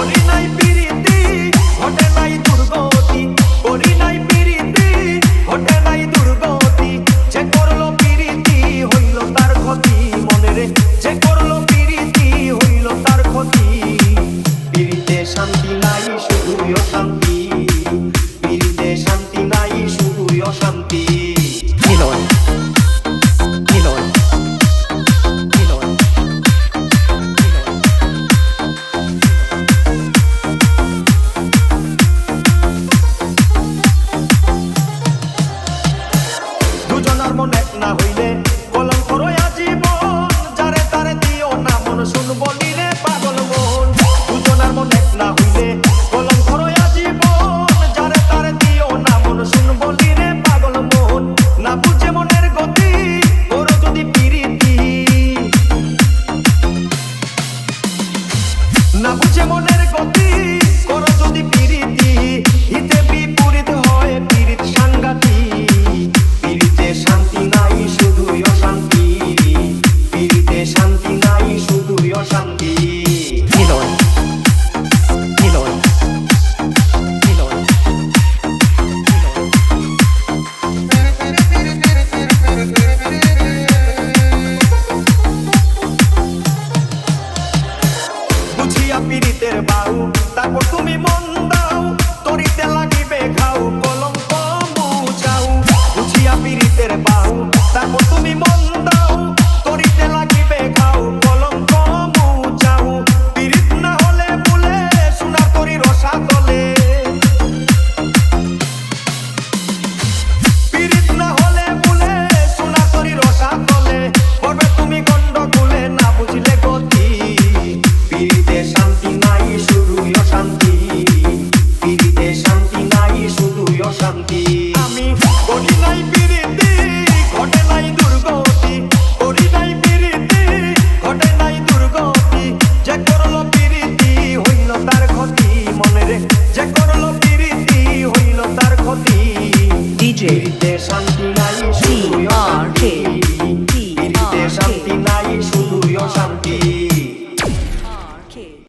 করি নাই প্রীতি ঘটে নাই দুর্গতি, করি নাই প্রীতি ঘটে নাই দুর্গতি, যে করলো প্রীতি হইল তার ক্ষতি, মনে রে যে করলো প্রীতি হইল তার ক্ষতি। প্রীতিতে শান্তি নাই শুধুই অশান্তি, প্রীতিতে শান্তি নাই শুধুই অশান্তি। মিলন মিলন মিলন দুজনার মন এক না হইলে কলঙ্ক রয়া জীবন, যারে তারে দিও না মন শুন বলি রে পাগল মন। দুজনার মন এক না হইলে কলঙ্ক রয়া জীবন, যারে তারে দিও না মন শুন বলি রে পাগল মন। না বুঝে মনের গতি করো যদি প্রীতি, না বুঝে মনের গতি করো যদি প্রীতি, হিতে বিপরীত হয় প্রীত সাংঘাতিক। প্রীতিতে শান্তি নাই শুধুই অশান্তি, প্রীতিতে শান্তি নাই শুধুই অশান্তি। মিলন মিলন মিলন বুঝিয়া পীড়িতের বাহু তারপর তুমি মন দাও, তরিতে লাগিবে ঘাও কলঙ্ক মুছাও। বুঝিয়া পীড়িতের বাহু তারপর তুমি মন দাও, তরিতে লাগিবে ঘাও কলঙ্ক মুছাও। পীড়িত না হলে বলে সোনা তরি রসা দলে, পীড়িত না হলে বলে সোনা তরি রসা দলে, করবে তুমি গন্ডগোলে না বুঝলে গতি। প্রীতিতে শান্তি নাই শুধুই অশান্তি, প্রীতিতে শান্তি নাই শুধুই অশান্তি। আমি করি নাই প্রীতি ঘটে নাই দুর্গতি, করি নাই প্রীতি ঘটে নাই দুর্গতি, যে করলো প্রীতি হইল তার ক্ষতি, মনে রে যে করলো প্রীতি হইল তার ক্ষতি। DJ প্রীতিতে শান্তি